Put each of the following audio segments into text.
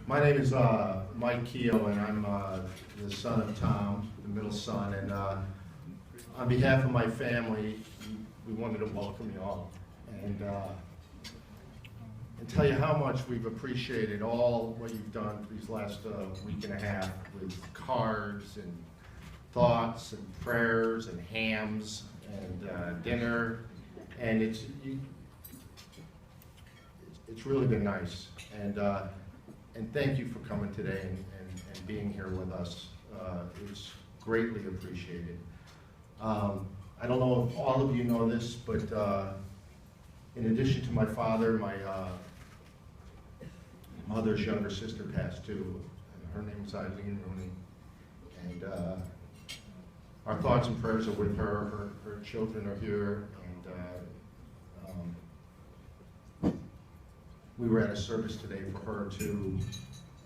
My name is Mike Kehoe, and I'm the son of Tom, the middle son. And on behalf of my family, we wanted to welcome you all and tell you how much we've appreciated all what you've done these last week and a half with cards and thoughts and prayers and hams and dinner. And it's really been nice. And thank you for coming today and being here with us. It's greatly appreciated. I don't know if all of you know this, but in addition to my father, my mother's younger sister passed too. Her name is Eileen Rooney. And our thoughts and prayers are with her. Her children are here. We were at a service today for her too,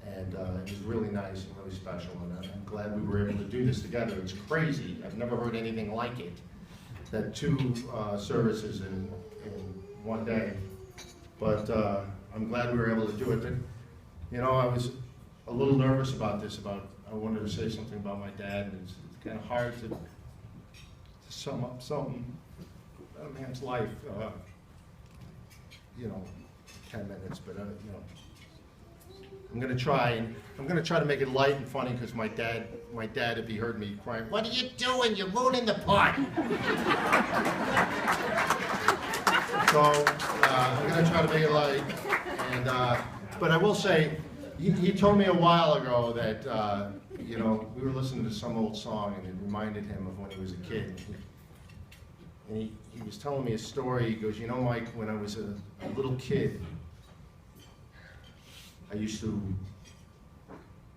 and it was really nice and really special, and I'm glad we were able to do this together. It's crazy. I've never heard anything like it, that two services in one day, but I'm glad we were able to do it. But, you know, I was a little nervous about this, I wanted to say something about my dad, and it's kind of hard to sum up something about a man's life, you know, 10 minutes, but you know, I'm going to try to make it light and funny, because my dad, if he heard me crying, "What are you doing? You're ruining the party." So I'm going to try to make it light, and but I will say, he told me a while ago that you know, we were listening to some old song, and it reminded him of when he was a kid. And he was telling me a story. He goes, "You know, Mike, when I was a little kid,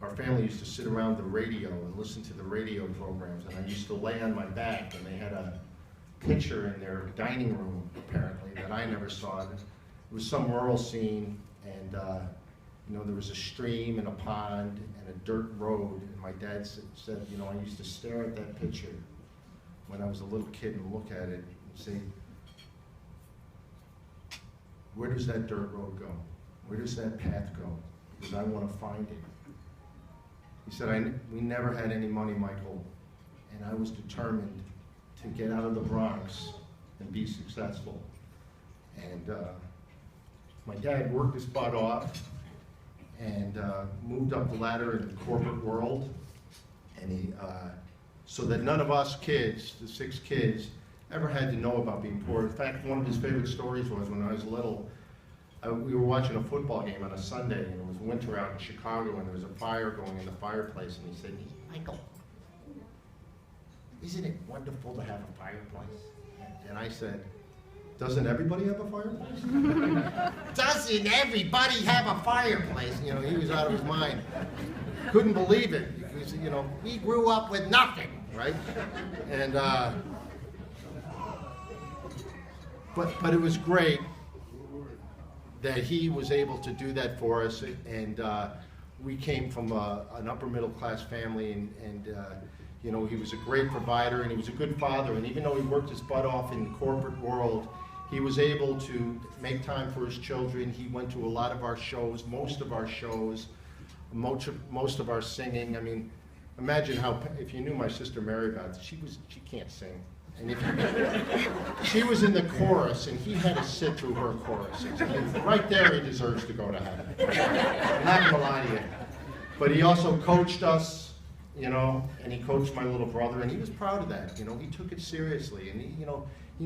our family used to sit around the radio and listen to the radio programs, and I used to lay on my back, and they had a picture in their dining room, apparently, that I never saw. It was some rural scene, and you know, there was a stream and a pond and a dirt road, and my dad said, you know, I used to stare at that picture when I was a little kid and look at it and say, where does that dirt road go? Where does that path go? Because I want to find it." He said, we never had any money, Michael, and I was determined to get out of the Bronx and be successful. And my dad worked his butt off and moved up the ladder in the corporate world, and so that none of us kids, the 6 kids, ever had to know about being poor. In fact, one of his favorite stories was when I was little, we were watching a football game on a Sunday, and it was winter out in Chicago, and there was a fire going in the fireplace, and he said, "Michael, isn't it wonderful to have a fireplace?" And I said, "Doesn't everybody have a fireplace?" "Doesn't everybody have a fireplace?" You know, he was out of his mind. Couldn't believe it. Because, you know, we grew up with nothing, right? And but it was great that he was able to do that for us, and we came from an upper middle class family, and you know, he was a great provider, and he was a good father, and even though he worked his butt off in the corporate world, he was able to make time for his children. He went to a lot of our shows, most of our shows, most of our singing. I mean, imagine if you knew my sister Mary Beth, she can't sing. And she was in the chorus, and he had to sit through her choruses. And right there, he deserves to go to heaven. I'm not going to lie to you. But he also coached us, you know, and he coached my little brother, and he was proud of that. You know, he took it seriously, and he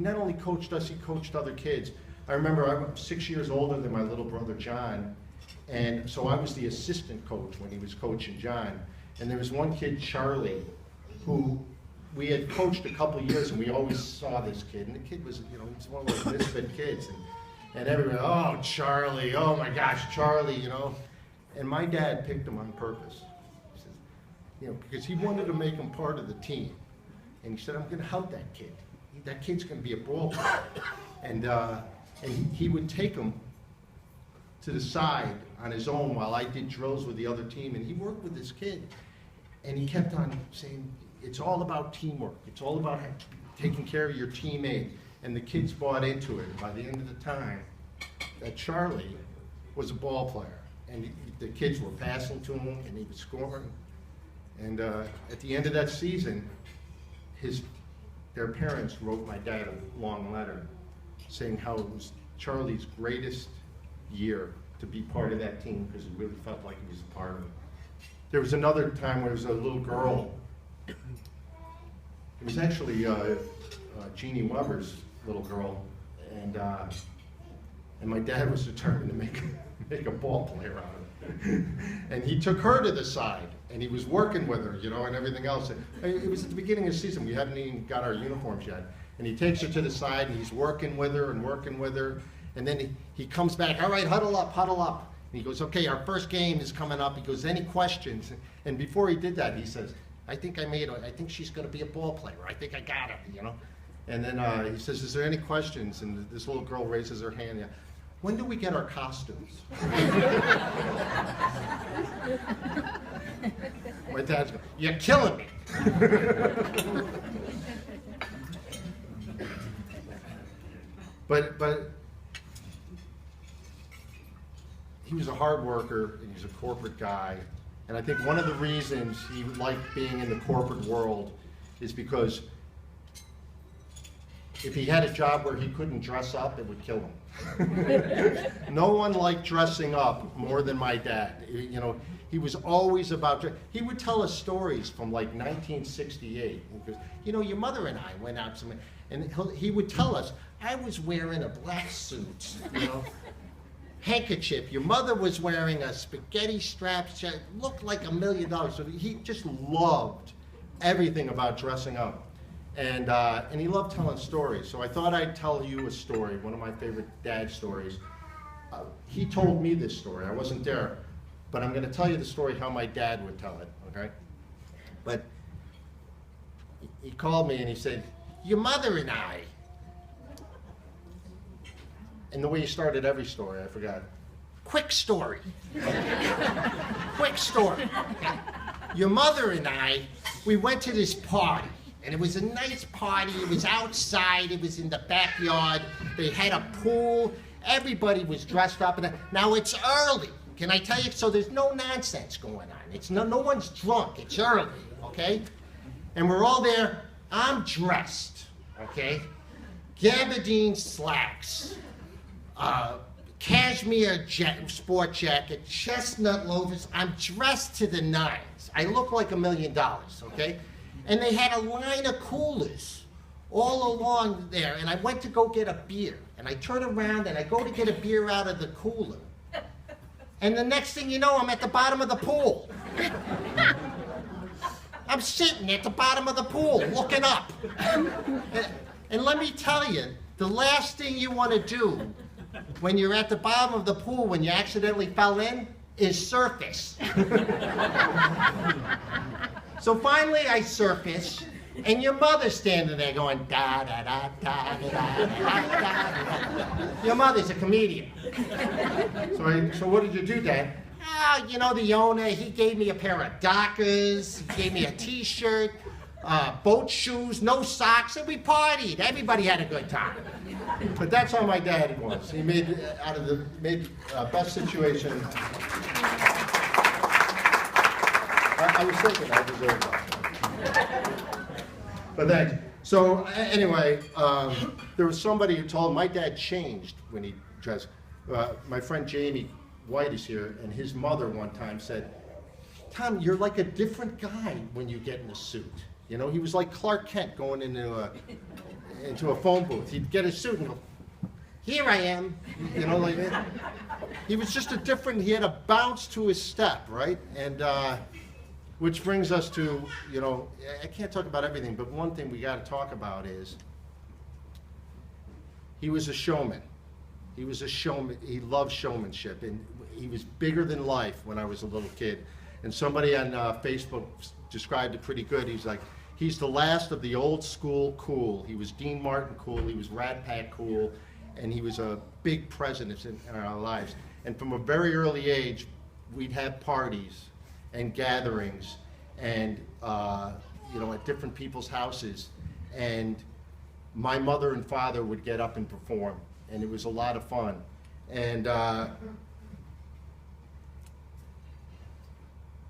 not only coached us, he coached other kids. I remember I'm 6 years older than my little brother John, and so I was the assistant coach when he was coaching John. And there was one kid, Charlie, who we had coached a couple of years, and we always saw this kid, and the kid was, you know, he's one of those misfit kids, and everybody, "Oh, Charlie, oh my gosh, Charlie," you know. And my dad picked him on purpose. He says, you know, because he wanted to make him part of the team. And he said, "I'm going to help that kid. That kid's going to be a ball player." And he would take him to the side on his own while I did drills with the other team, and he worked with this kid. And he kept on saying, it's all about teamwork. It's all about taking care of your teammate. And the kids bought into it. By the end of the time, that Charlie was a ball player. and the kids were passing to him, and he was scoring. And at the end of that season, their parents wrote my dad a long letter saying how it was Charlie's greatest year to be part of that team because he really felt like he was a part of it. There was another time where there was a little girl. It was actually Jeannie Weber's little girl, and my dad was determined to make a ball player out of it. And he took her to the side, and he was working with her, you know, and everything else. It was at the beginning of the season. We hadn't even got our uniforms yet. And he takes her to the side, and he's working with her and working with her. And then he comes back, all right, huddle up, huddle up. And he goes, okay, our first game is coming up. He goes, any questions? And before he did that, he says, I think she's going to be a ball player. I think I got it, you know. And then he says, is there any questions? And this little girl raises her hand. Yeah. When do we get our costumes? My dad's going, you're killing me. But he was a hard worker, and he was a corporate guy. And I think one of the reasons he liked being in the corporate world is because if he had a job where he couldn't dress up, it would kill him. No one liked dressing up more than my dad. You know, he was always about, he would tell us stories from like 1968. He goes, you know, your mother and I went out somewhere, and he would tell us, I was wearing a black suit, you know, handkerchief. Your mother was wearing a spaghetti strap, looked like $1 million. So he just loved everything about dressing up. And he loved telling stories. So I thought I'd tell you a story, one of my favorite dad stories. He told me this story. I wasn't there. But I'm going to tell you the story how my dad would tell it, okay? But he called me and he said, your mother and I, and the way he started every story, I forgot. Quick story. Quick story. Your mother and I, we went to this party. And it was a nice party. It was outside. It was in the backyard. They had a pool. Everybody was dressed up. Now it's early. Can I tell you? So there's no nonsense going on. It's no one's drunk. It's early, okay? And we're all there. I'm dressed, okay? Gabardine slacks, cashmere sport jacket, chestnut loafers. I'm dressed to the nines. I look like $1 million, okay? And they had a line of coolers all along there, and I went to go get a beer. And I turn around, and I go to get a beer out of the cooler. And the next thing you know, I'm at the bottom of the pool. I'm sitting at the bottom of the pool, looking up. And let me tell you, the last thing you want to do when you're at the bottom of the pool, when you accidentally fell in, is surface. So finally I surface, and your mother's standing there going, da da da da da da da da. Your mother's a comedian. So what did you do, Dad? You know, the owner, he gave me a pair of Dockers, he gave me a t-shirt, boat shoes, no socks, and we partied. Everybody had a good time. But that's how my dad was. He made out of the best situation. I was thinking I deserved that. But thanks. So anyway, there was somebody who told my dad changed when he dressed. My friend Jamie White is here, and his mother one time said, Tom, you're like a different guy when you get in a suit. You know, he was like Clark Kent going into a phone booth. He'd get a suit and go, here I am. You know, like that. He was just he had a bounce to his step, right? And which brings us to, you know, I can't talk about everything, but one thing we got to talk about is he was a showman. He was a showman. He loved showmanship, and he was bigger than life when I was a little kid. And somebody on Facebook described it pretty good. He's like, he's the last of the old school cool. He was Dean Martin cool. He was Rat Pack cool, and he was a big presence in our lives. And from a very early age, we'd have parties and gatherings, and you know, at different people's houses, and my mother and father would get up and perform, and it was a lot of fun. And